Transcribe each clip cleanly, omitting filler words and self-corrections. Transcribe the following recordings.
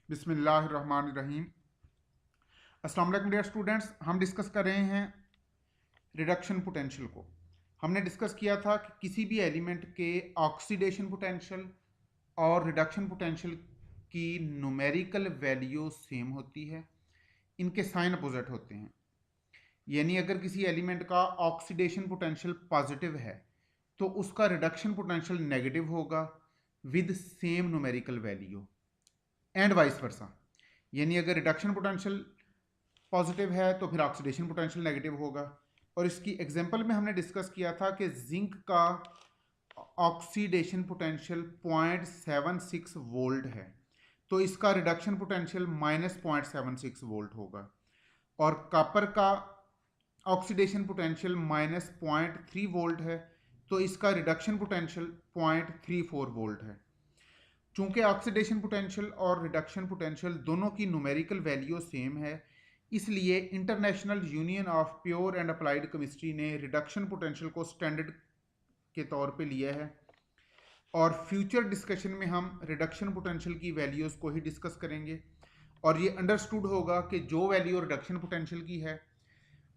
बिस्मिल्लाहिर्रहमानिर्रहीम। अस्सलाम वालेकुम डियर स्टूडेंट्स, हम डिस्कस कर रहे हैं रिडक्शन पोटेंशियल को। हमने डिस्कस किया था कि किसी भी एलिमेंट के ऑक्सीडेशन पोटेंशियल और रिडक्शन पोटेंशियल की न्यूमेरिकल वैल्यू सेम होती है, इनके साइन अपोजिट होते हैं। यानी अगर किसी एलिमेंट का ऑक्सीडेशन पोटेंशियल पॉजिटिव है तो उसका रिडक्शन पोटेंशियल नेगेटिव होगा with same numerical value, and vice versa. यानी अगर रिडक्शन पोटेंशियल पॉजिटिव है तो फिर ऑक्सीडेशन पोटेंशियल नेगेटिव होगा। और इसकी एग्जांपल में हमने डिस्कस किया था कि जिंक का ऑक्सीडेशन पोटेंशियल 0.76 वोल्ट है, तो इसका रिडक्शन पोटेंशियल -0.76 वोल्ट होगा। और कॉपर का ऑक्सीडेशन पोटेंशियल -0.3 वोल्ट है, तो इसका रिडक्शन पोटेंशियल 0.34 वोल्ट है। चूंकि ऑक्सीडेशन पोटेंशियल और रिडक्शन पोटेंशियल दोनों की न्यूमेरिकल वैल्यू सेम है, इसलिए international union of pure and applied chemistry ने रिडक्शन पोटेंशियल को स्टैंडर्ड के तौर पे लिया है। और फ्यूचर डिस्कशन में हम रिडक्शन पोटेंशियल की वैल्यूज़ को ही डिस्कस करेंगे, और ये अंडरस्टूड होगा कि जो वैल्यू रिडक्शन पोटेंशियल की है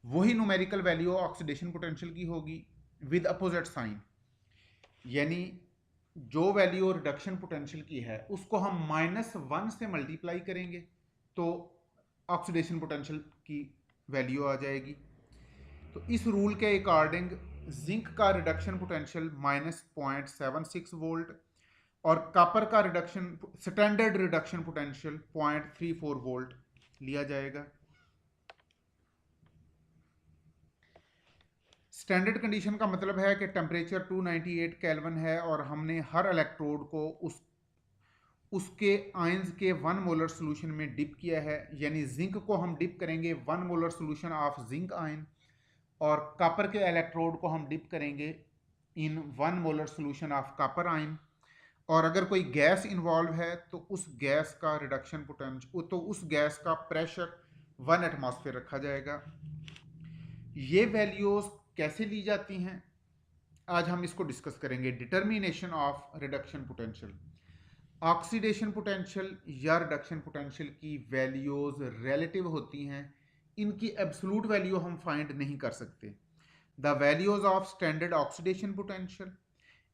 वही न्यूमेरिकल वैल्यू ऑक्सीडेशन पोटेंशियल की होगी विद अपोजिट साइन। यानी जो वैल्यू रिडक्शन पोटेंशियल की है उसको हम -1 से मल्टीप्लाई करेंगे तो ऑक्सीडेशन पोटेंशियल की वैल्यू आ जाएगी। तो इस रूल के अकॉर्डिंग जिंक का रिडक्शन पोटेंशियल -0.76 वोल्ट और कॉपर का reduction standard reduction potential 0.34 volt लिया जाएगा। स्टैंडर्ड कंडीशन का मतलब है कि टेम्परेचर 298 केल्विन है और हमने हर इलेक्ट्रोड को उसके आयंस के 1 मोलर सोल्यूशन में डिप किया है। यानी जिंक को हम डिप करेंगे 1 molar solution of zinc ion, और कॉपर के इलेक्ट्रोड को हम डिप करेंगे इन 1 molar solution of copper ion. और अगर कोई गैस इन्वॉल्व है तो उस गैस का रिडक्शन पोटेंशियल, तो उस गैस का प्रेशर 1 एटमॉस्फेयर रखा जाएगा। ये वैल्यूज कैसे ली जाती हैं आज हम इसको डिस्कस करेंगे। Determination of reduction potential. Oxidation potential या रिडक्शन पोटेंशियल की वैल्यूज रिलेटिव होती हैं, इनकी एब्सोल्यूट वैल्यू हम फाइंड नहीं कर सकते। The values of standard oxidation potential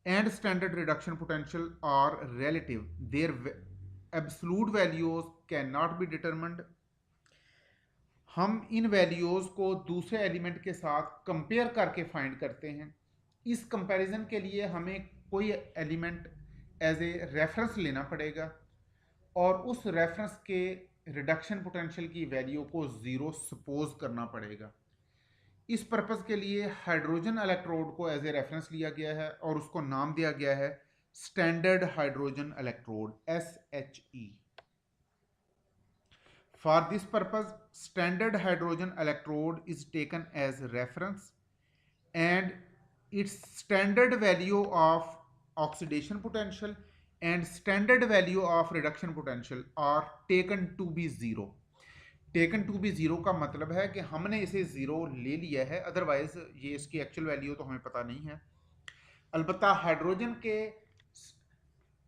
and standard reduction potential are relative, their absolute values can not be determined. हम इन वैल्यूज को दूसरे एलिमेंट के साथ कंपेयर करके फाइंड करते हैं। इस कंपैरिजन के लिए हमें कोई एलिमेंट एज ए रेफरेंस लेना पड़ेगा और उस रेफरेंस के रिडक्शन पोटेंशियल की वैल्यू को 0 सपोज करना पड़ेगा। इस पर्पस के लिए हाइड्रोजन इलेक्ट्रोड को एज ए रेफरेंस लिया गया है और उसको नाम दिया गया है standard hydrogen electrode, SHE। For this purpose, standard hydrogen electrode is taken as reference, and its standard value of oxidation potential and standard value of reduction potential are taken to be 0. Taken to be zero का मतलब है कि हमने इसे zero ले लिया है, otherwise ये इसकी एक्चुअल वैल्यू तो हमें पता नहीं है। अलबत्ता हाइड्रोजन के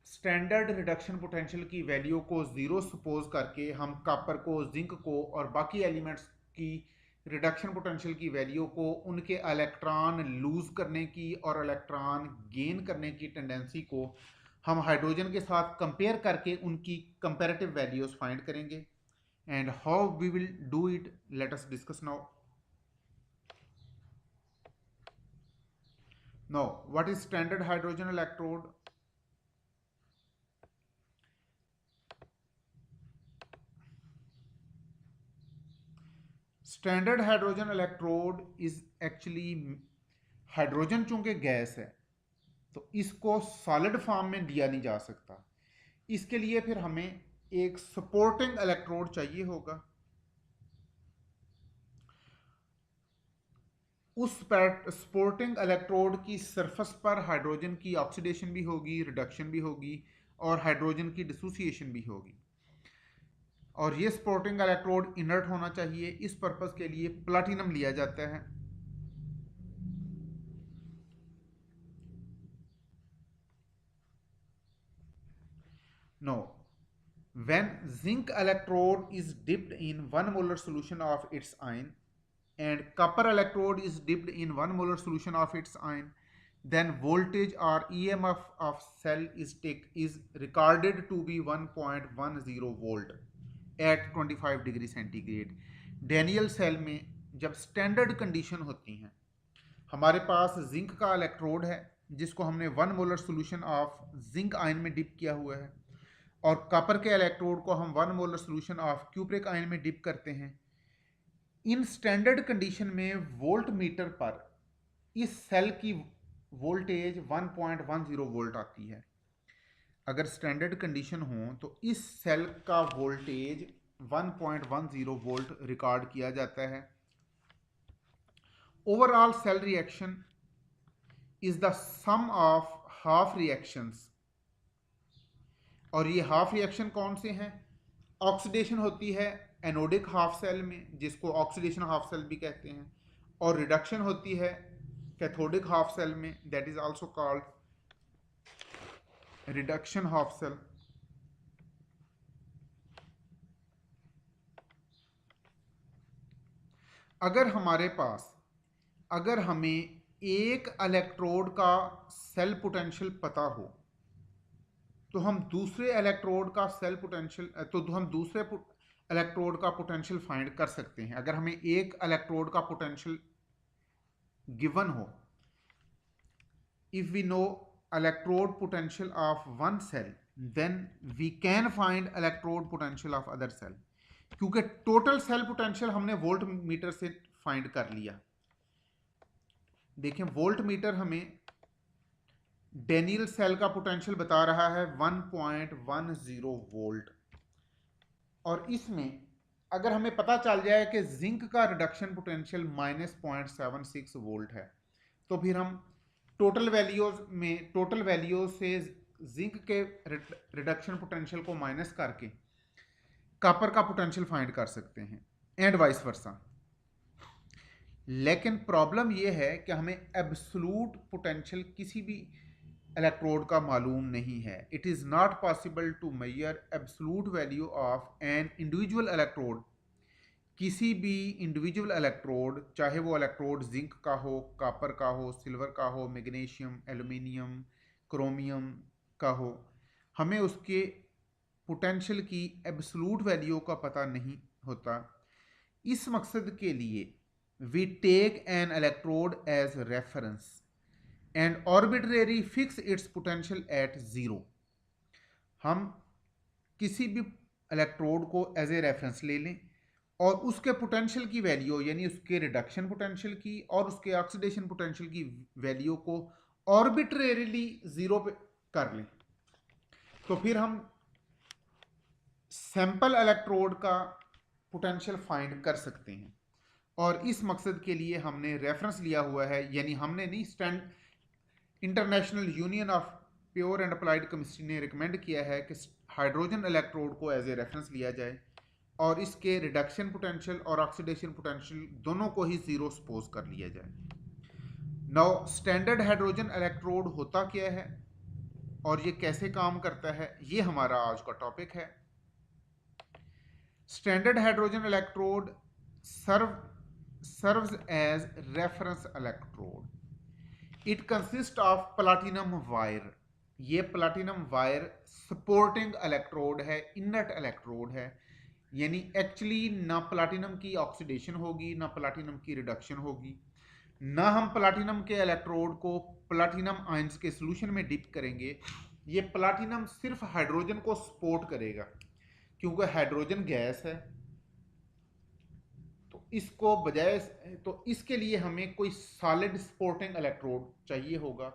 स्टैंडर्ड रिडक्शन पोटेंशियल की वैल्यू को 0 सपोज करके हम कॉपर को, जिंक को और बाकी एलिमेंट्स की रिडक्शन पोटेंशियल की वैल्यू को उनके इलेक्ट्रॉन लूज करने की और इलेक्ट्रॉन गेन करने की टेंडेंसी को हम हाइड्रोजन के साथ कंपेयर करके उनकी कंपैरेटिव वैल्यूज फाइंड करेंगे। And how we will do it, let us discuss now. Now what is standard hydrogen electrode? Standard hydrogen electrode is actually, hydrogen चूंकि गैस है तो इसको सॉलिड फॉर्म में दिया नहीं जा सकता। इसके लिए फिर हमें एक सपोर्टिंग इलेक्ट्रोड चाहिए होगा। उस सपोर्टिंग इलेक्ट्रोड की सरफेस पर हाइड्रोजन की ऑक्सीडेशन भी होगी, रिडक्शन भी होगी और हाइड्रोजन की डिसोसिएशन भी होगी। और ये सपोर्टिंग इलेक्ट्रोड इनर्ट होना चाहिए। इस पर्पस के लिए प्लैटिनम लिया जाता है। No, when zinc electrode is dipped in 1 molar solution of its ion and copper electrode is dipped in 1 molar solution of its ion, then voltage or EMF of cell is recorded to be 1.10 volt at 25 degree centigrade. Daniell cell में जब standard condition होती हैं, हमारे पास zinc का electrode है जिसको हमने 1 molar solution of zinc ion में डिप किया हुआ है, और कॉपर के इलेक्ट्रोड को हम 1 molar solution of cupric ion में डिप करते हैं। इन स्टैंडर्ड कंडीशन में वोल्ट मीटर पर इस सेल की वोल्टेज 1.10 वोल्ट आती है। अगर स्टैंडर्ड कंडीशन हो तो इस सेल का वोल्टेज 1.10 वोल्ट रिकॉर्ड किया जाता है। Overall cell reaction is the sum of half reactions, और ये हाफ रिएक्शन कौन से हैं? ऑक्सीडेशन होती है एनोडिक हाफ सेल में, जिसको ऑक्सीडेशन हाफ सेल भी कहते हैं, और रिडक्शन होती है कैथोडिक हाफ सेल में, that is also called reduction half cell. अगर हमें एक इलेक्ट्रोड का सेल पोटेंशियल पता हो तो हम दूसरे इलेक्ट्रोड का पोटेंशियल फाइंड कर सकते हैं। अगर हमें एक इलेक्ट्रोड का पोटेंशियल गिवन हो, if we know electrode potential of one cell, then we can find electrode potential of other cell, क्योंकि टोटल सेल पोटेंशियल हमने वोल्ट मीटर से फाइंड कर लिया। देखें, वोल्ट मीटर हमें डेनियल सेल का पोटेंशियल बता रहा है 1.10 वोल्ट, और इसमें अगर हमें पता चल जाए कि जिंक का रिडक्शन पोटेंशियल -0.76 वोल्ट है, तो फिर हम टोटल वैल्यूज से जिंक के रिडक्शन पोटेंशियल को माइनस करके कॉपर का पोटेंशियल फाइंड कर सकते हैं, एंड वाइस वर्सा। लेकिन प्रॉब्लम यह है कि हमें एब्सोल्यूट पोटेंशियल किसी भी इलेक्ट्रोड का मालूम नहीं है। It is not possible to measure absolute value of an individual electrode. किसी भी इंडिविजुअल इलेक्ट्रोड, चाहे वो इलेक्ट्रोड जिंक का हो, कॉपर का हो, सिल्वर का हो, मैग्नीशियम, एल्युमिनियम, क्रोमियम का हो, हमें उसके पोटेंशियल की एब्सोल्यूट वैल्यू का पता नहीं होता। इस मकसद के लिए we take an electrode as reference and arbitrarily fix its potential at 0। हम किसी भी इलेक्ट्रोड को एज ए रेफरेंस ले लें और उसके पोटेंशियल की वैल्यू, यानी उसके रिडक्शन पोटेंशियल की और उसके ऑक्सीडेशन पोटेंशियल की वैल्यू को आर्बिट्रेरीली 0 पे कर लें, तो फिर हम सैंपल इलेक्ट्रोड का पोटेंशियल फाइंड कर सकते हैं। और इस मकसद के लिए हमने रेफरेंस लिया हुआ है, यानी हमने नहीं, international union of pure and applied chemistry ने रिकमेंड किया है कि हाइड्रोजन इलेक्ट्रोड को एज ए रेफरेंस लिया जाए और इसके रिडक्शन पोटेंशियल और ऑक्सीडेशन पोटेंशियल दोनों को ही 0 सपोज कर लिया जाए। नाउ स्टैंडर्ड हाइड्रोजन इलेक्ट्रोड होता क्या है और ये कैसे काम करता है, ये हमारा आज का टॉपिक है। Standard hydrogen electrode serves as reference electrode। It consists of platinum wire। ये platinum wire supporting electrode है, inert electrode है, यानी एक्चुअली ना प्लाटिनम की ऑक्सीडेशन होगी ना प्लाटिनम की रिडक्शन होगी, ना हम प्लाटिनम के इलेक्ट्रोड को प्लाटिनम आयंस के सोल्यूशन में डिप करेंगे। ये प्लाटिनम सिर्फ हाइड्रोजन को सपोर्ट करेगा, क्योंकि हाइड्रोजन गैस है, तो इसके लिए हमें कोई सॉलिड सपोर्टिंग इलेक्ट्रोड चाहिए होगा।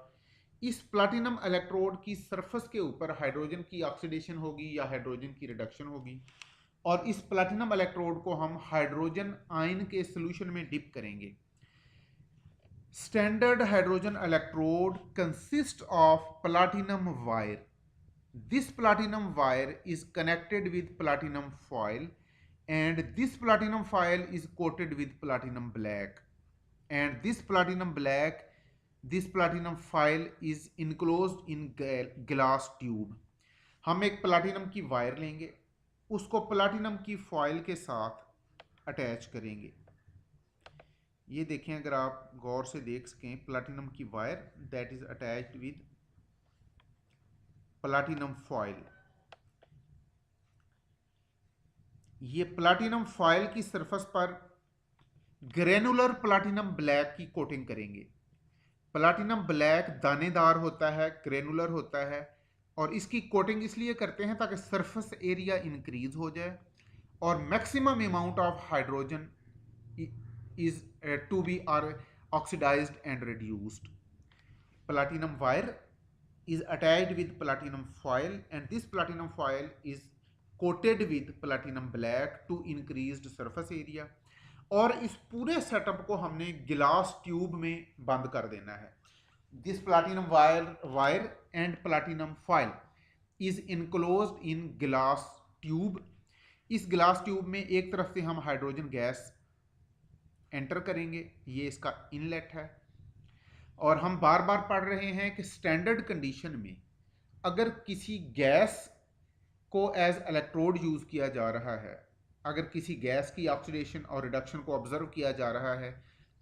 इस प्लैटिनम इलेक्ट्रोड की सरफेस के ऊपर हाइड्रोजन की ऑक्सीडेशन होगी या हाइड्रोजन की रिडक्शन होगी, और इस प्लैटिनम इलेक्ट्रोड को हम हाइड्रोजन आयन के सॉल्यूशन में डिप करेंगे। Standard hydrogen electrode consist of platinum wire. This platinum wire is connected with platinum foil, and this platinum foil is coated with platinum black, and this platinum foil is enclosed in glass tube। हम एक platinum की wire लेंगे उसको platinum की foil के साथ attach करेंगे। ये देखें, अगर आप गौर से देख सकें, प्लाटिनम की wire that is attached with platinum foil. ये प्लाटिनम फॉइल की सरफेस पर ग्रेनुलर प्लाटिनम ब्लैक की कोटिंग करेंगे। प्लाटिनम ब्लैक दानेदार होता है, ग्रेनुलर होता है, और इसकी कोटिंग इसलिए करते हैं ताकि सरफेस एरिया इंक्रीज हो जाए और maximum amount of hydrogen is to be are oxidized and reduced. Platinum wire is attached with platinum foil, and this platinum foil is coated with platinum black to increased surface area. और इस पूरे setup को हमने गिलास tube में बंद कर देना है। This platinum wire and platinum foil is enclosed इन गिलास ट्यूब। इस गिलास ट्यूब में एक तरफ से हम हाइड्रोजन गैस एंटर करेंगे, ये इसका इनलेट है। और हम बार बार पढ़ रहे हैं कि स्टैंडर्ड कंडीशन में अगर किसी गैस को एज इलेक्ट्रोड यूज किया जा रहा है, अगर किसी गैस की ऑक्सीडेशन और रिडक्शन को ऑब्जर्व किया जा रहा है,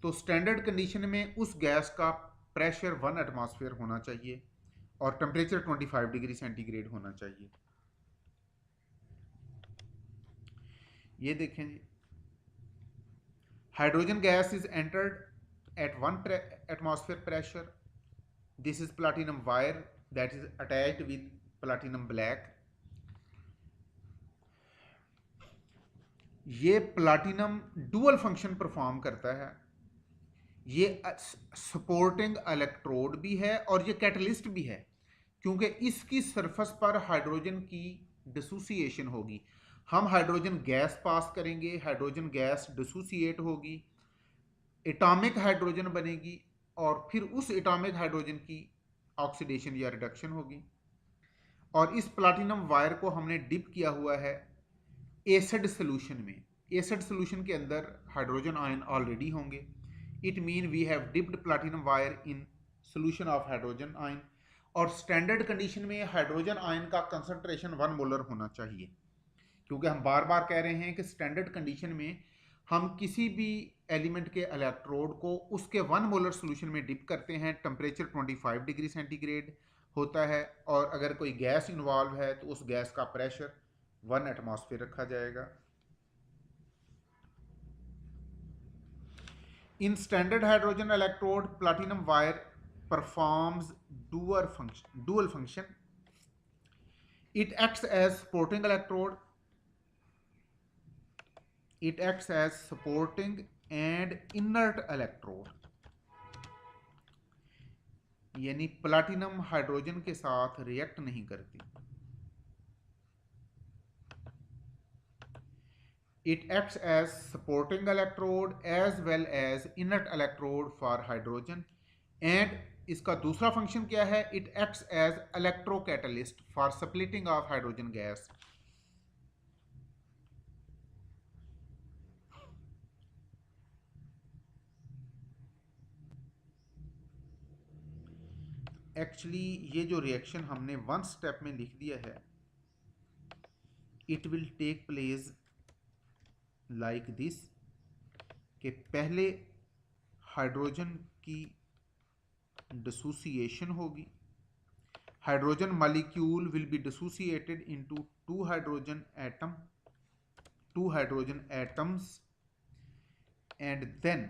तो स्टैंडर्ड कंडीशन में उस गैस का प्रेशर 1 एटमॉस्फेयर होना चाहिए और टेम्परेचर 25 डिग्री सेंटीग्रेड होना चाहिए। ये देखें जी, hydrogen gas is entered at 1 atmosphere pressure. This is platinum wire that is attached with platinum black. ये प्लाटिनम डुअल फंक्शन परफॉर्म करता है। ये सपोर्टिंग इलेक्ट्रोड भी है और ये कैटलिस्ट भी है, क्योंकि इसकी सरफेस पर हाइड्रोजन की डिसोसिएशन होगी। हम हाइड्रोजन गैस पास करेंगे, हाइड्रोजन गैस डिसोसिएट होगी, एटॉमिक हाइड्रोजन बनेगी और फिर उस एटॉमिक हाइड्रोजन की ऑक्सीडेशन या रिडक्शन होगी। और इस प्लाटिनम वायर को हमने डिप किया हुआ है एसिड सोल्यूशन में। एसिड सोल्यूशन के अंदर हाइड्रोजन आयन ऑलरेडी होंगे। It mean we have dipped platinum wire in solution of hydrogen ion. और स्टैंडर्ड कंडीशन में हाइड्रोजन आयन का कंसंट्रेशन 1 मोलर होना चाहिए, क्योंकि हम बार बार कह रहे हैं कि स्टैंडर्ड कंडीशन में हम किसी भी एलिमेंट के इलेक्ट्रोड को उसके 1 मोलर सोल्यूशन में डिप करते हैं, टेम्परेचर 25 डिग्री सेंटीग्रेड होता है, और अगर कोई गैस इन्वॉल्व है तो उस गैस का प्रेशर 1 एटमॉस्फेयर रखा जाएगा। In standard hydrogen electrode platinum wire performs dual function. It acts as supporting electrode, it acts as supporting and inert electrode, यानी प्लाटिनम हाइड्रोजन के साथ रिएक्ट नहीं करती। It acts as supporting electrode as well as inert electrode for hydrogen, and इसका दूसरा function क्या है? It acts as electrocatalyst for splitting of hydrogen gas. Actually ये जो रिएक्शन हमने 1 स्टेप में लिख दिया है, it will take place like this, कि पहले हाइड्रोजन की डिसोसिएशन होगी, hydrogen molecule will be dissociated into 2 hydrogen atoms, and then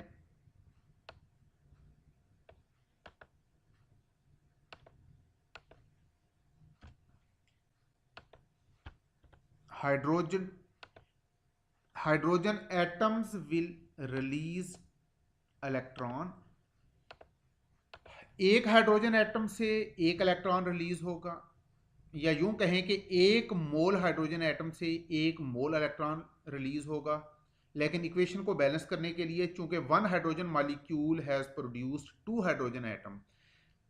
hydrogen atoms will release electron. एक हाइड्रोजन एटम से एक इलेक्ट्रॉन रिलीज होगा, या यूं कहें कि 1 मोल हाइड्रोजन एटम से 1 मोल इलेक्ट्रॉन रिलीज होगा। लेकिन इक्वेशन को बैलेंस करने के लिए, चूंकि 1 hydrogen molecule has produced 2 hydrogen atom,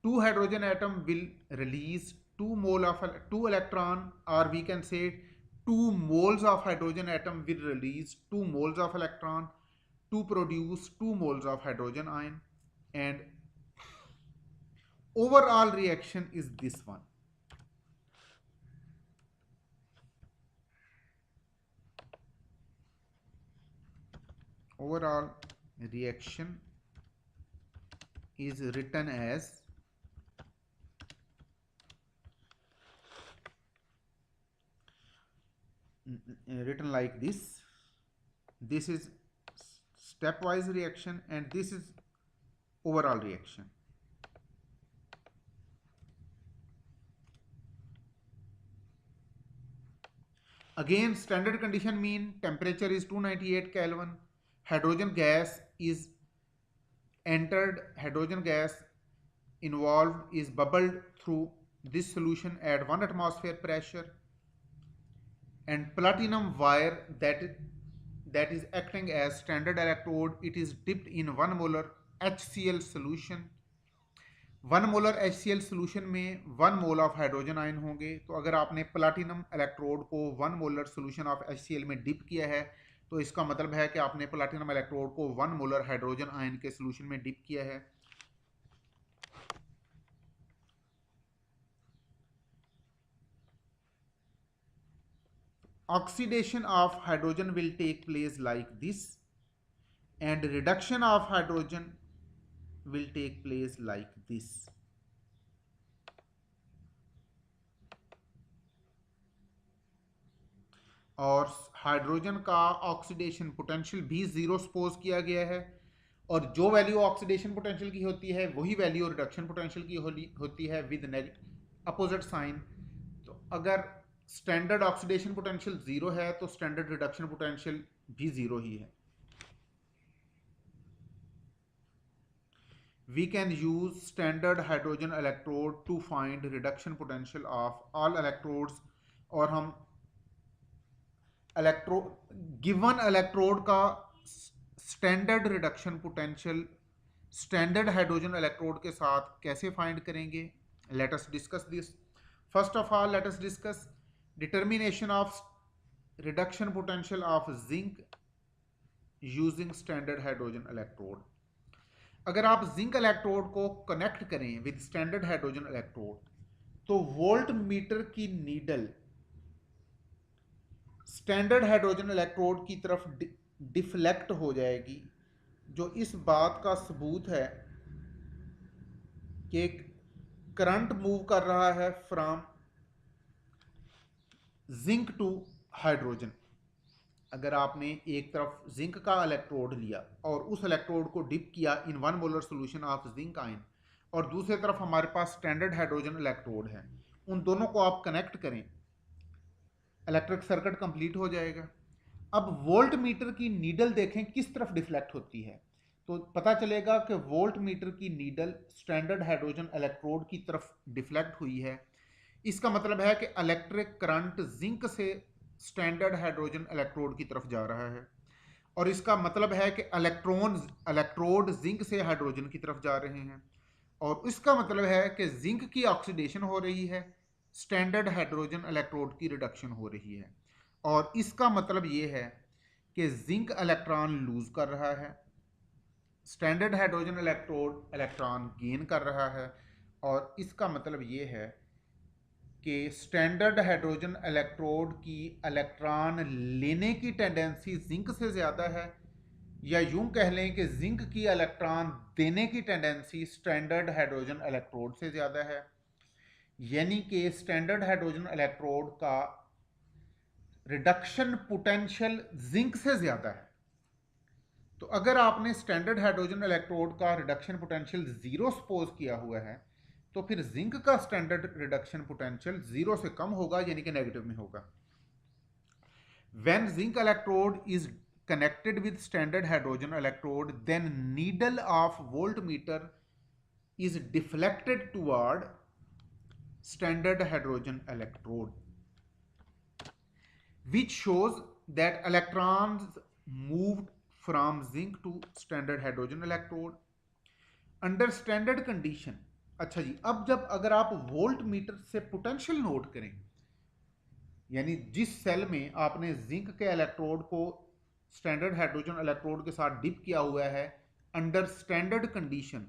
2 hydrogen atom will release 2 electron, or we can say 2 moles of hydrogen atom will release 2 moles of electron to produce 2 moles of hydrogen ion, and overall reaction is this one. overall reaction is written as written like this is stepwise reaction and this is overall reaction. Again, standard condition mean temperature is 298 Kelvin. Hydrogen gas is entered, hydrogen gas involved is bubbled through this solution at 1 atmosphere pressure, and platinum wire that is acting as standard electrode, it is dipped in 1 molar HCl solution. 1 molar HCl solution में 1 mole of hydrogen ion होंगे। तो अगर आपने platinum electrode को 1 molar solution of HCl में dip किया है तो इसका मतलब है कि आपने प्लाटिनम इलेक्ट्रोड को 1 मोलर हाइड्रोजन आयन के सोल्यूशन में डिप किया है। Oxidation of hydrogen will take place like this and reduction of hydrogen will take place like this. और हाइड्रोजन का ऑक्सीडेशन पोटेंशियल भी जीरो सपोज किया गया है और जो वैल्यू ऑक्सीडेशन पोटेंशियल की होती है वही वैल्यू रिडक्शन पोटेंशियल की होती है विद अपोजिट साइन। तो अगर स्टैंडर्ड ऑक्सीडेशन पोटेंशियल जीरो है तो स्टैंडर्ड रिडक्शन पोटेंशियल भी जीरो ही है। We can use standard hydrogen electrode to find reduction potential of all electrodes और हम गिवन इलेक्ट्रोड का standard reduction potential standard hydrogen electrode के साथ कैसे फाइंड करेंगे। Late us discuss this. First of all let us discuss determination of reduction potential of zinc using standard hydrogen electrode. अगर आप zinc electrode को connect करें with standard hydrogen electrode तो volt meter की नीडल स्टैंडर्ड हाइड्रोजन इलेक्ट्रोड की तरफ deflect हो जाएगी, जो इस बात का सबूत है कि करंट मूव कर रहा है फ्रॉम जिंक टू हाइड्रोजन। अगर आपने एक तरफ जिंक का इलेक्ट्रोड लिया और उस इलेक्ट्रोड को डिप किया इन 1 molar solution of zinc ion और दूसरी तरफ हमारे पास स्टैंडर्ड हाइड्रोजन इलेक्ट्रोड है, उन दोनों को आप कनेक्ट करें, इलेक्ट्रिक सर्किट कंप्लीट हो जाएगा। अब वोल्ट मीटर की नीडल देखें किस तरफ डिफ्लेक्ट होती है तो पता चलेगा कि वोल्ट मीटर की नीडल स्टैंडर्ड हाइड्रोजन इलेक्ट्रोड की तरफ डिफ्लेक्ट हुई है। इसका मतलब है कि इलेक्ट्रिक करंट जिंक से स्टैंडर्ड हाइड्रोजन इलेक्ट्रोड की तरफ जा रहा है और इसका मतलब है कि इलेक्ट्रोड जिंक से हाइड्रोजन की तरफ जा रहे हैं और इसका मतलब है कि जिंक की ऑक्सीडेशन हो रही है, स्टैंडर्ड हाइड्रोजन इलेक्ट्रोड की रिडक्शन हो रही है और इसका मतलब ये है कि जिंक इलेक्ट्रॉन लूज कर रहा है, standard hydrogen electrode electron gain कर रहा है और इसका मतलब ये है कि स्टैंडर्ड हाइड्रोजन इलेक्ट्रोड की इलेक्ट्रॉन लेने की टेंडेंसी जिंक से ज़्यादा है, या यूं कह लें कि जिंक की इलेक्ट्रॉन देने की टेंडेंसी स्टैंडर्ड हाइड्रोजन इलेक्ट्रोड से ज़्यादा है। यानी कि स्टैंडर्ड हाइड्रोजन इलेक्ट्रोड का रिडक्शन पोटेंशियल जिंक से ज़्यादा है। तो अगर आपने स्टैंडर्ड हाइड्रोजन इलेक्ट्रोड का रिडक्शन पोटेंशियल ज़ीरो सपोज किया हुआ है तो फिर जिंक का स्टैंडर्ड रिडक्शन पोटेंशियल जीरो से कम होगा, यानी कि नेगेटिव में होगा। When zinc electrode is connected with standard hydrogen electrode then needle of voltmeter is deflected toward standard hydrogen electrode which shows that electrons moved from zinc to standard hydrogen electrode under standard condition। अच्छा जी, अब जब अगर आप volt meter से potential note करें, यानी जिस cell में आपने जिंक के इलेक्ट्रोड को स्टैंडर्ड हाइड्रोजन इलेक्ट्रोड के साथ डिप किया हुआ है अंडर स्टैंडर्ड कंडीशन,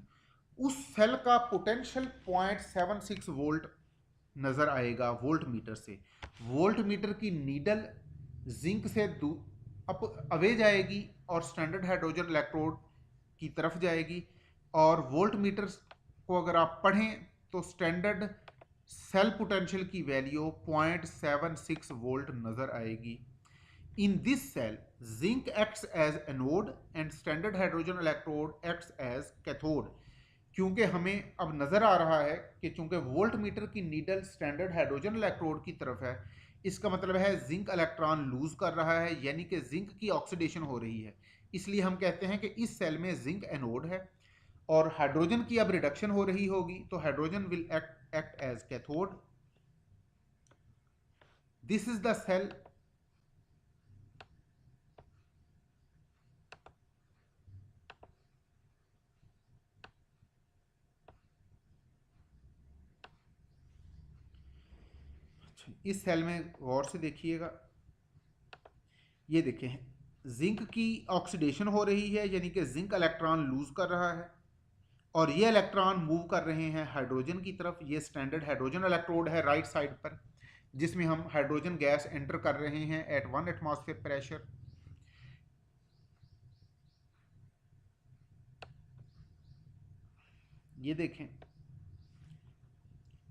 उस सेल का पोटेंशियल 0.76 वोल्ट नजर आएगा वोल्ट मीटर से। वोल्ट मीटर की नीडल जिंक से अप अवे जाएगी और स्टैंडर्ड हाइड्रोजन इलेक्ट्रोड की तरफ जाएगी। और वोल्ट मीटर को अगर आप पढ़ें तो स्टैंडर्ड सेल पोटेंशियल की वैल्यू 0.76 वोल्ट नजर आएगी। In this cell zinc acts as anode and standard hydrogen electrode acts as cathode. क्योंकि हमें अब नजर आ रहा है कि चूंकि वोल्ट मीटर की नीडल स्टैंडर्ड हाइड्रोजन इलेक्ट्रोड की तरफ है, इसका मतलब है जिंक इलेक्ट्रॉन लूज कर रहा है, यानी कि जिंक की ऑक्सीडेशन हो रही है। इसलिए हम कहते हैं कि इस सेल में जिंक एनोड है और हाइड्रोजन की अब रिडक्शन हो रही होगी, तो hydrogen will act as cathode. This is the cell इस सेल में गौर से देखिएगा, ये देखें जिंक की ऑक्सीडेशन हो रही है, यानी कि जिंक इलेक्ट्रॉन लूज कर रहा है और ये इलेक्ट्रॉन मूव कर रहे हैं हाइड्रोजन की तरफ। ये स्टैंडर्ड हाइड्रोजन इलेक्ट्रोड है राइट साइड पर, जिसमें हम हाइड्रोजन गैस एंटर कर रहे हैं एट 1 एटमॉस्फेयर प्रेशर। ये देखें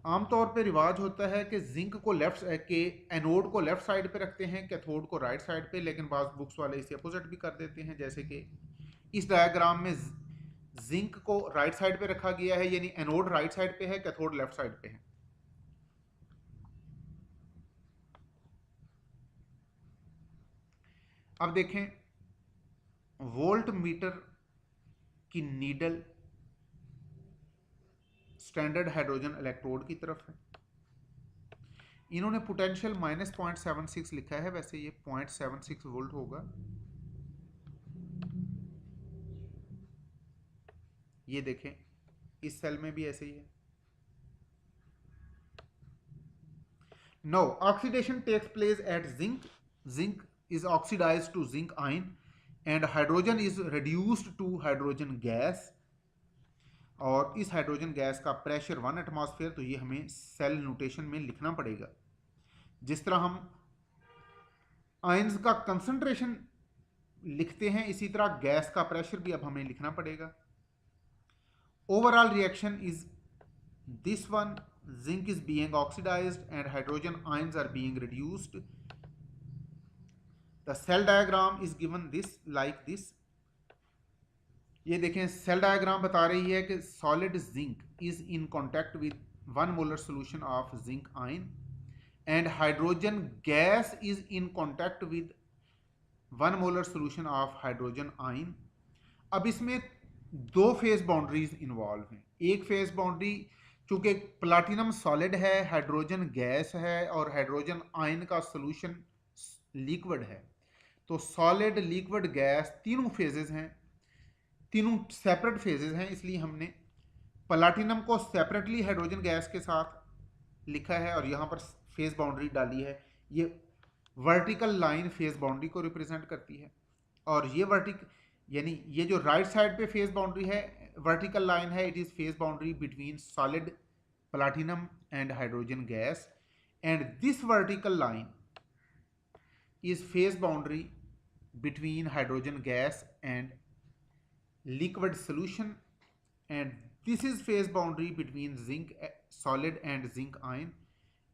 आमतौर पे रिवाज होता है कि जिंक को लेफ्ट के एनोड को लेफ्ट साइड पे रखते हैं, कैथोड को राइट साइड पे, लेकिन बाज़ बुक्स वाले इसे अपोजिट भी कर देते हैं। जैसे कि इस डायग्राम में जिंक को राइट साइड पे रखा गया है, यानी एनोड राइट साइड पे है, कैथोड लेफ्ट साइड पे है। अब देखें वोल्ट मीटर की नीडल स्टैंडर्ड हाइड्रोजन इलेक्ट्रोड की तरफ है। इन्होंने पोटेंशियल -0.76 लिखा है, वैसे ये 0.76 वोल्ट होगा। ये देखें इस सेल में भी ऐसे ही है। No oxidation takes place at zinc, zinc is oxidised to zinc ion and hydrogen is reduced to hydrogen gas. और इस हाइड्रोजन गैस का प्रेशर 1 एटमॉस्फेयर, तो ये हमें सेल नोटेशन में लिखना पड़ेगा। जिस तरह हम आयंस का कंसंट्रेशन लिखते हैं, इसी तरह गैस का प्रेशर भी अब हमें लिखना पड़ेगा। Overall reaction is this one, zinc is being oxidised and hydrogen ions are being reduced. The cell diagram is given this like this. ये देखें सेल डायग्राम बता रही है कि solid zinc is in contact with 1 molar solution of zinc ion and hydrogen gas is in contact with 1 molar solution of hydrogen ion. अब इसमें 2 phase boundaries involve हैं। एक फेज बाउंड्री, चूंकि प्लाटिनम सॉलिड है, हाइड्रोजन गैस है और hydrogen ion का solution liquid है, तो सॉलिड लिक्विड गैस तीनों फेजेस हैं, तीनों सेपरेट फेजेस हैं। इसलिए हमने प्लाटिनम को सेपरेटली हाइड्रोजन गैस के साथ लिखा है और यहाँ पर फेज बाउंड्री डाली है। ये वर्टिकल लाइन फेज बाउंड्री को रिप्रेजेंट करती है और ये यानी ये जो राइट साइड पे फेज बाउंड्री है, वर्टिकल लाइन है, it is phase boundary between solid platinum and hydrogen gas and this vertical line is phase boundary between hydrogen gas and liquid solution, and this is phase boundary between zinc solid and zinc ion,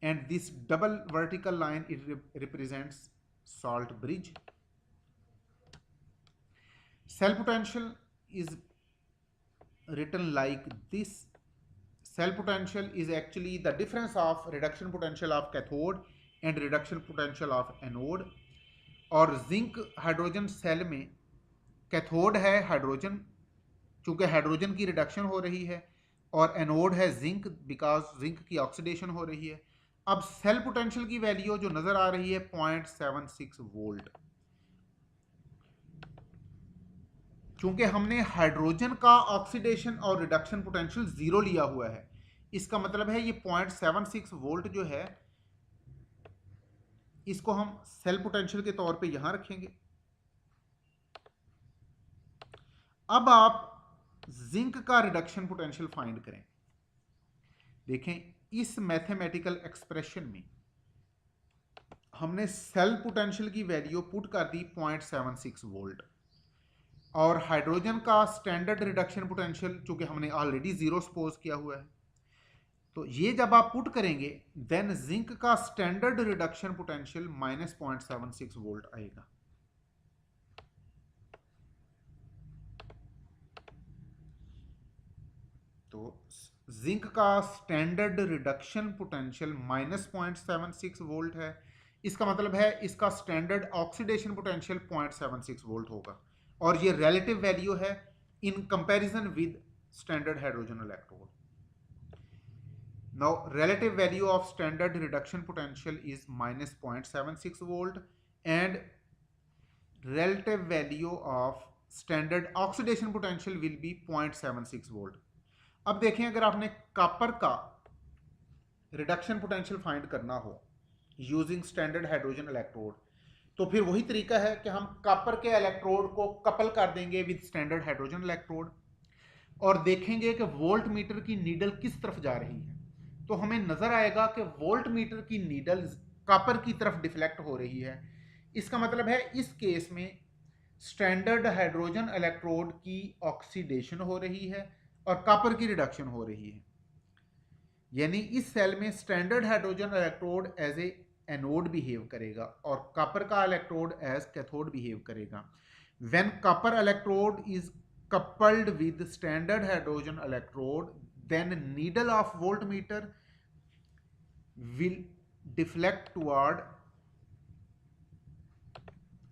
and this double vertical line it represents salt bridge. Cell potential is written like this. Cell potential is actually the difference of reduction potential of cathode and reduction potential of anode. और zinc hydrogen cell में cathode है hydrogen, चूंकि hydrogen की reduction हो रही है, और anode है जिंक, बिकॉज जिंक की ऑक्सीडेशन हो रही है। अब सेल पोटेंशियल की वैल्यू जो नजर आ रही है 0.76 वोल्ट, चूंकि हमने हाइड्रोजन का ऑक्सीडेशन और रिडक्शन पोटेंशियल 0 लिया हुआ है, इसका मतलब है ये 0.76 वोल्ट जो है, इसको हम सेल पोटेंशियल के तौर पे यहां रखेंगे। अब आप जिंक का रिडक्शन पोटेंशियल फाइंड करें। देखें इस मैथमेटिकल एक्सप्रेशन में हमने सेल पोटेंशियल की वैल्यू पुट कर दी 0.76 वोल्ट, और हाइड्रोजन का स्टैंडर्ड रिडक्शन पोटेंशियल चूंकि हमने ऑलरेडी जीरो सपोज किया हुआ है, तो ये जब आप पुट करेंगे देन जिंक का स्टैंडर्ड रिडक्शन पोटेंशियल -0.76 वोल्ट आएगा। तो जिंक का स्टैंडर्ड रिडक्शन पोटेंशियल -0.76 वोल्ट है। इसका मतलब है इसका स्टैंडर्ड ऑक्सीडेशन पोटेंशियल 0.76 वोल्ट होगा, और ये रिलेटिव वैल्यू है in comparison with standard hydrogen electrode. Now relative value of standard reduction potential is -0.76 volt and relative value of standard oxidation potential will be 0.76 volt। अब देखें, अगर आपने copper का reduction potential find करना हो using standard hydrogen electrode, तो फिर वही तरीका है कि हम कॉपर के इलेक्ट्रोड को कपल कर देंगे विद स्टैंडर्ड हाइड्रोजन इलेक्ट्रोड और देखेंगे कि वोल्ट मीटर की नीडल किस तरफ जा रही है। तो हमें नजर आएगा कि वोल्ट मीटर की नीडल कॉपर की तरफ डिफ्लेक्ट हो रही है। इसका मतलब है इस केस में स्टैंडर्ड हाइड्रोजन इलेक्ट्रोड की ऑक्सीडेशन हो रही है और कॉपर की रिडक्शन हो रही है। यानी इस सेल में standard hydrogen electrode as a anode behave करेगा और कॉपर का इलेक्ट्रोड एज कैथोड बिहेव करेगा। When copper electrode is coupled with standard hydrogen electrode, then needle of voltmeter will deflect toward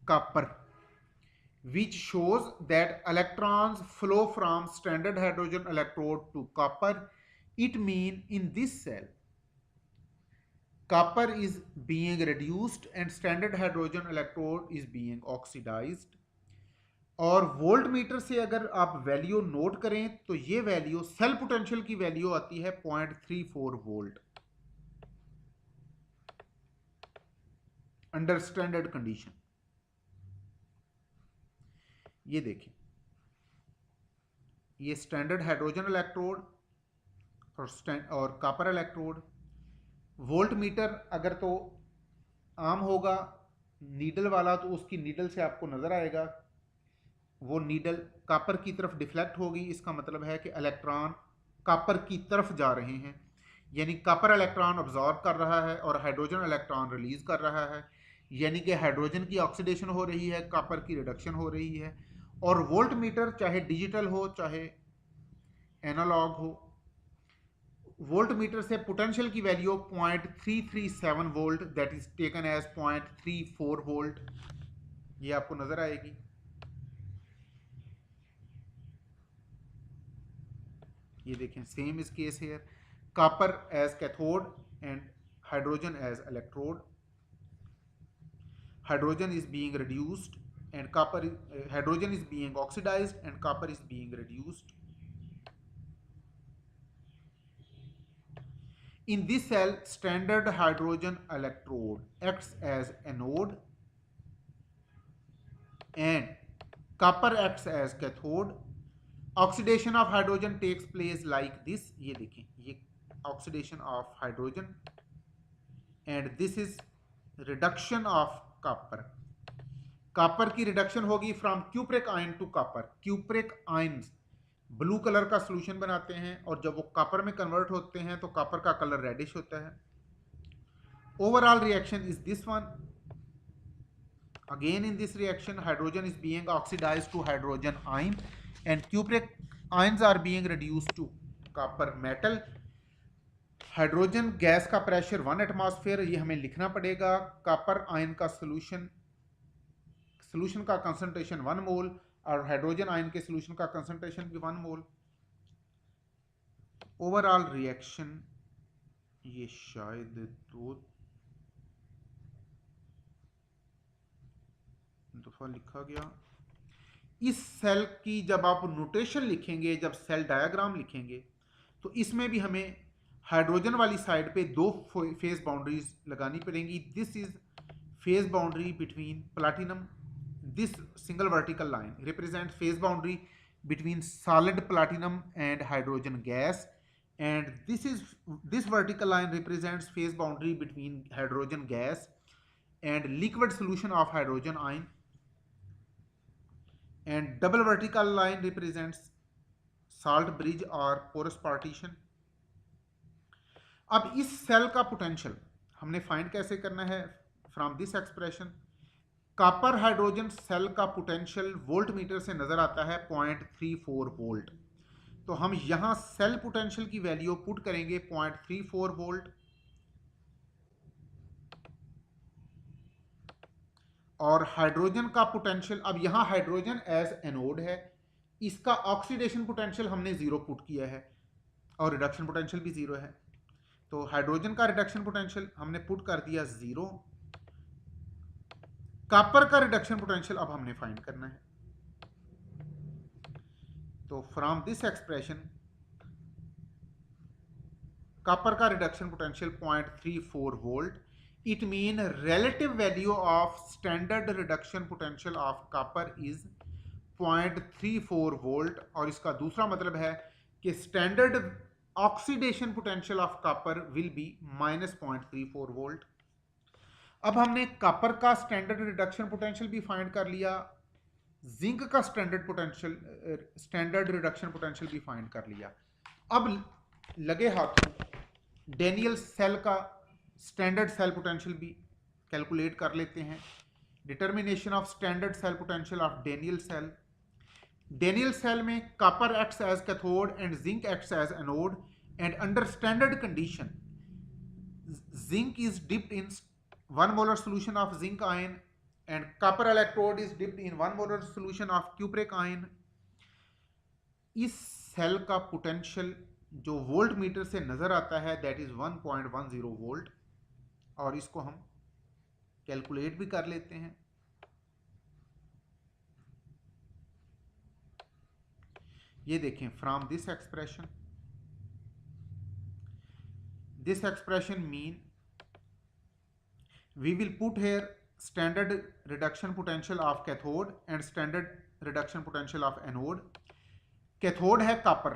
copper, which shows that electrons flow from standard hydrogen electrode to copper. It means in this cell copper is being reduced and standard hydrogen electrode is being oxidized। और volt meter से अगर आप value note करें तो ये value cell potential की value आती है 0.34 वोल्ट अंडर स्टैंडर्ड कंडीशन। ये देखें, ये स्टैंडर्ड हाइड्रोजन इलेक्ट्रोड और कॉपर इलेक्ट्रोड। वोल्ट मीटर अगर तो आम होगा नीडल वाला, तो उसकी नीडल से आपको नजर आएगा वो नीडल कॉपर की तरफ डिफ्लेक्ट होगी। इसका मतलब है कि इलेक्ट्रॉन कॉपर की तरफ जा रहे हैं, यानी कॉपर इलेक्ट्रॉन अब्जॉर्ब कर रहा है और हाइड्रोजन इलेक्ट्रॉन रिलीज कर रहा है, यानी कि हाइड्रोजन की ऑक्सीडेशन हो रही है, कॉपर की रिडक्शन हो रही है। और वोल्ट मीटर चाहे डिजिटल हो चाहे एनालॉग हो, वोल्ट मीटर से पोटेंशियल की value 0.337 volt that is taken as 0.34 volt, ये आपको नजर आएगी। ये देखें, सेम इस case here, copper as cathode and hydrogen as electrode. Hydrogen is being reduced and copper hydrogen is being oxidized and copper is being reduced. In this cell, standard hydrogen electrode acts as anode and copper acts as cathode. Oxidation of hydrogen takes place like this। ये देखें, ये oxidation of hydrogen and this is reduction of copper। Copper की reduction होगी from cupric ion to copper. Cupric ions blue colour का solution बनाते हैं और जब वो कॉपर में कन्वर्ट होते हैं तो कॉपर का कलर रेडिश होता है। Overall reaction is this one. Again in this reaction hydrogen is being oxidised to hydrogen ion and cupric ions are being reduced to copper metal। Hydrogen gas का pressure 1 atmosphere, ये हमें लिखना पड़ेगा। Copper ion का solution का concentration 1 mole और hydrogen ion के solution का कंसंट्रेशन भी 1 मोल। ओवरऑल रिएक्शन ये शायद 2 दफा लिखा गया। इस सेल की जब आप नोटेशन लिखेंगे, जब सेल डायग्राम लिखेंगे, तो इसमें भी हमें हाइड्रोजन वाली साइड पे 2 फेज बाउंड्रीज लगानी पड़ेंगी। This is phase boundary between platinum, this single vertical line represent phase boundary between solid platinum and hydrogen gas, and this vertical line represents phase boundary between hydrogen gas and liquid solution of hydrogen ion, and double vertical line represents salt bridge or porous partition. अब इस cell का potential हमने find कैसे करना है? From this expression copper hydrogen cell का potential volt meter से नजर आता है 0.34 वोल्ट। तो हम यहां सेल पोटेंशियल की वैल्यू पुट करेंगे 0.34 वोल्ट, और हाइड्रोजन का पोटेंशियल, अब यहां हाइड्रोजन एज एनोड है, इसका ऑक्सीडेशन पोटेंशियल हमने 0 पुट किया है और रिडक्शन पोटेंशियल भी 0 है। तो हाइड्रोजन का रिडक्शन पोटेंशियल हमने पुट कर दिया 0। कॉपर का रिडक्शन पोटेंशियल अब हमने फाइंड करना है। तो फ्रॉम दिस एक्सप्रेशन कॉपर का reduction potential 0.34 volt, it mean relative value of standard reduction potential of copper is 0.34 volt. और इसका दूसरा मतलब है कि standard oxidation potential of copper will be -0.34 volt. अब हमने कॉपर का स्टैंडर्ड रिडक्शन पोटेंशियल भी फाइंड कर लिया, जिंक का स्टैंडर्ड रिडक्शन पोटेंशियल भी फाइंड कर लिया। अब लगे हाथों डेनियल सेल का स्टैंडर्ड सेल पोटेंशियल भी कैलकुलेट कर लेते हैं। Determination of standard cell potential of Daniell cell. Daniell cell में copper acts as cathode and zinc acts as anode, and under standard condition zinc is dipped in 1 molar solution of zinc ion and copper electrode is dipped in 1 molar solution of cupric ion। इस cell का potential जो volt meter से नजर आता है that is 1.10 volt, और इसको हम कैलकुलेट भी कर लेते हैं। ये देखें from this expression mean we will put here standard reduction potential of cathode and standard reduction potential of anode। Cathode है copper,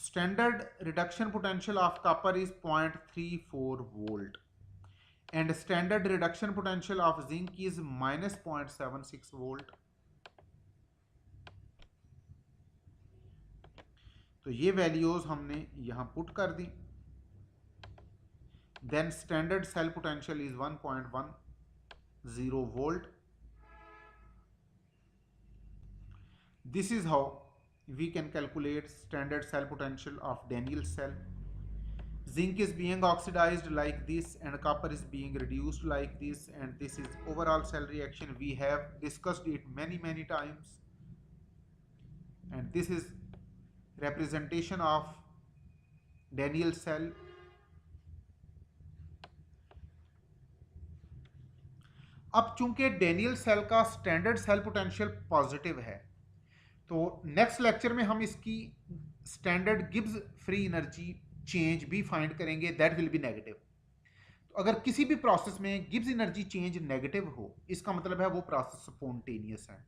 standard reduction potential of copper is 0.34 volt and standard reduction potential of zinc is -0.76 volt. तो ये values हमने यहां put कर दी। Then standard cell potential is 1.10 volt। This is how we can calculate standard cell potential of Daniell cell। Zinc is being oxidized like this and copper is being reduced like this, and this is overall cell reaction. We have discussed it many times, and this is representation of Daniell cell। अब चूंकि Daniel cell का standard cell potential positive है, तो next lecture में हम इसकी standard Gibbs free energy change भी find करेंगे, दैट विल बी नेगेटिव। तो अगर किसी भी प्रोसेस में गिब्स एनर्जी चेंज नेगेटिव हो, इसका मतलब है वो प्रोसेस स्पॉन्टेनियस है।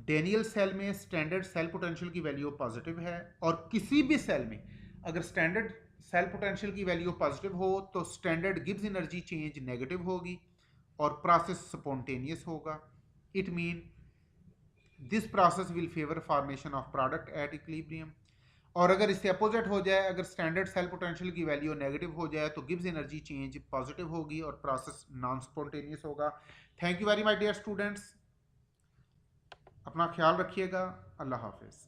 डेनियल सेल में स्टैंडर्ड सेल पोटेंशियल की वैल्यू पॉजिटिव है, और किसी भी सेल में अगर स्टैंडर्ड सेल पोटेंशियल की वैल्यू पॉजिटिव हो तो standard Gibbs energy change negative होगी और प्रोसेस स्पॉन्टेनियस होगा। It mean this process will favour formation of product at equilibrium. और अगर इससे अपोजिट हो जाए, अगर स्टैंडर्ड सेल पोटेंशियल की वैल्यू नेगेटिव हो जाए तो गिब्स एनर्जी चेंज पॉजिटिव होगी और प्रोसेस नॉन स्पॉन्टेनियस होगा। Thank you very much dear students, अपना ख्याल रखिएगा। अल्लाह हाफिज।